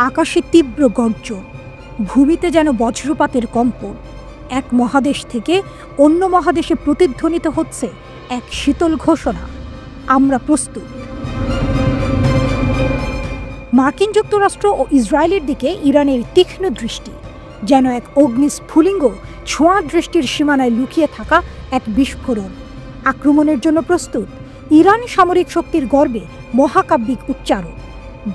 আকাশে তীব্র গর্জন, ভূমিতে যেন বজ্রপাতের কম্পন। এক মহাদেশ থেকে অন্য মহাদেশে প্রতিধ্বনিত হচ্ছে এক শীতল ঘোষণা, আমরা প্রস্তুত। মার্কিন যুক্তরাষ্ট্র ও ইসরায়েলের দিকে ইরানের তীক্ষ্ণ দৃষ্টি, যেন এক অগ্নিস্ফুলিঙ্গ ছোঁয়া দৃষ্টির সীমানায় লুকিয়ে থাকা এক বিস্ফোরণ। আক্রমণের জন্য প্রস্তুত, ইরান সামরিক শক্তির গর্বে মহাকাব্যিক উচ্চারণ।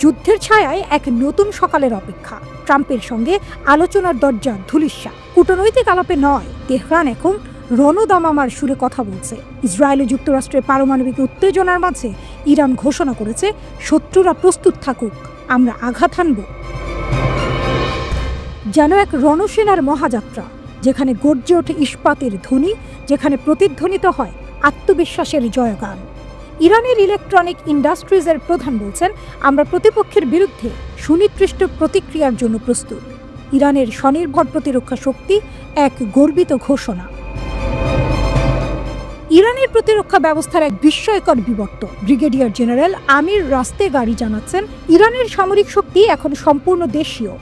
যুদ্ধের ছায়ায় এক নতুন সকালের অপেক্ষা, ট্রাম্পের সঙ্গে আলোচনার দরজা ধূলিস্যা। কূটনৈতিক আলাপে নয়, তেহরান এখন রণদামামার সুরে কথা বলছে। ইসরায়েল ও যুক্তরাষ্ট্রের পারমাণবিক উত্তেজনার মাঝে ইরান ঘোষণা করেছে, শত্রুরা প্রস্তুত থাকুক, আমরা আঘাত হানব। যেন এক রণসেনার মহাযাত্রা, যেখানে গর্জে ওঠে ইস্পাতের ধ্বনি, যেখানে প্রতিধ্বনিত হয় আত্মবিশ্বাসের জয়গান। ইরানের ইলেকট্রনিক ইন্ডাস্ট্রিজের প্রধান বলছেন, আমরা প্রতিপক্ষের বিরুদ্ধে সুনির্দিষ্ট প্রতিক্রিয়ার জন্য প্রস্তুত। ইরানের স্বনির্ভর প্রতিরক্ষা শক্তি এক গর্বিত ঘোষণা। ইরানের প্রতিরক্ষা ব্যবস্থার এক বিস্ময়কর বিবর্তন। ব্রিগেডিয়ার জেনারেল আমির রাস্তেগারি জানাচ্ছেন, ইরানের সামরিক শক্তি এখন সম্পূর্ণ দেশীয়,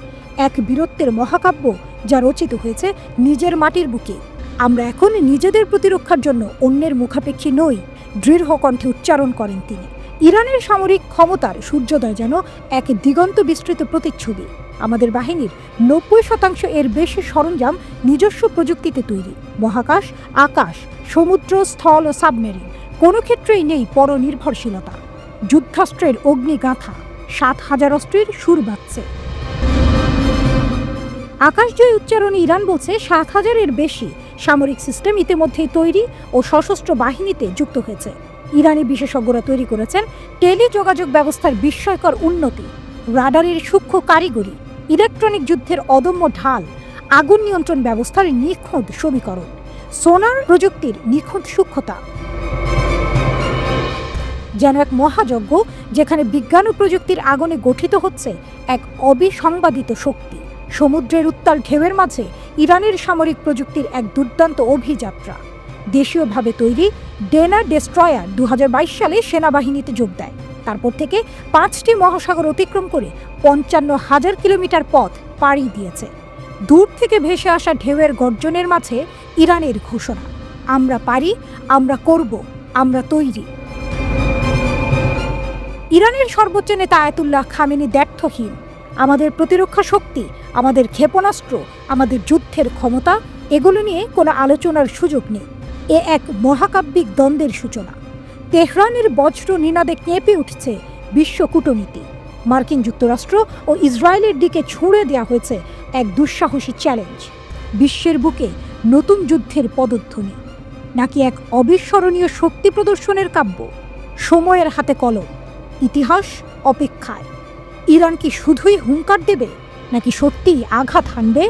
এক বীরত্বের মহাকাব্য যা রচিত হয়েছে নিজের মাটির বুকে। আমরা এখন নিজেদের প্রতিরক্ষার জন্য অন্যের মুখাপেক্ষী নই, দৃঢ় কণ্ঠে উচ্চারণ করেন তিনি। ইরানের সামরিক ক্ষমতার সূর্যোদয় যেন এক দিগন্ত বিস্তৃত প্রতিচ্ছবি। আমাদের বাহিনীর 90% এর বেশি সরঞ্জাম নিজস্ব প্রযুক্তিতে তৈরি। মহাকাশ, আকাশ, সমুদ্র, স্থল ও সাবমেরিন, কোনো ক্ষেত্রেই নেই পরনির্ভরশীলতা। যুদ্ধাস্ত্রের অগ্নিগাথা, 7000 অস্ত্রের সুর বাজছে। আকাশজয়ী উচ্চারণে ইরান বলছে 7000-এর বেশি সামরিক সিস্টেম ইতিমধ্যেই তৈরি ও সশস্ত্র বাহিনীতে যুক্ত হয়েছে। ইরানি বিশেষজ্ঞরা তৈরি করেছেন টেলিযোগাযোগ ব্যবস্থার বিস্ময়কর উন্নতি, রাডারের সূক্ষ্ম কারিগরি, ইলেকট্রনিক যুদ্ধের অদম্য ঢাল, আগুন নিয়ন্ত্রণ ব্যবস্থার নিখুঁত সমীকরণ, সোনার প্রযুক্তির নিখুঁত সূক্ষ্মতা। যেন এক মহাযজ্ঞ, যেখানে বিজ্ঞান ও প্রযুক্তির আগুনে গঠিত হচ্ছে এক অবিসংবাদিত শক্তি। সমুদ্রের উত্তাল ঢেউয়ের মাঝে ইরানের সামরিক প্রযুক্তির এক দুর্দান্ত অভিযাত্রা। দেশীয়ভাবে তৈরি ডেনা ডেস্ট্রয়ার 2022 সালে সেনাবাহিনীতে যোগ দেয়। তারপর থেকে 5টি মহাসাগর অতিক্রম করে 55,000 কিলোমিটার পথ পাড়ি দিয়েছে। দূর থেকে ভেসে আসা ঢেউয়ের গর্জনের মাঝে ইরানের ঘোষণা, আমরা পারি, আমরা করব, আমরা তৈরি। ইরানের সর্বোচ্চ নেতা আয়াতুল্লাহ খামেনি দ্ব্যর্থহীন, আমাদের প্রতিরক্ষা শক্তি, আমাদের ক্ষেপণাস্ত্র, আমাদের যুদ্ধের ক্ষমতা, এগুলো নিয়ে কোনো আলোচনার সুযোগ নেই। এ এক মহাকাব্যিক দ্বন্দ্বের সূচনা। তেহরানের বজ্র নিনাদে কেঁপে উঠছে বিশ্ব কূটনীতি। মার্কিন যুক্তরাষ্ট্র ও ইসরায়েলের দিকে ছুঁড়ে দেওয়া হয়েছে এক দুঃসাহসী চ্যালেঞ্জ। বিশ্বের বুকে নতুন যুদ্ধের পদধ্বনি, নাকি এক অবিস্মরণীয় শক্তি প্রদর্শনের কাব্য? সময়ের হাতে কলম, ইতিহাস অপেক্ষায়। ইরান কি শুধুই হুঙ্কার দেবে, নাকি সত্যিই আঘাত হানবে?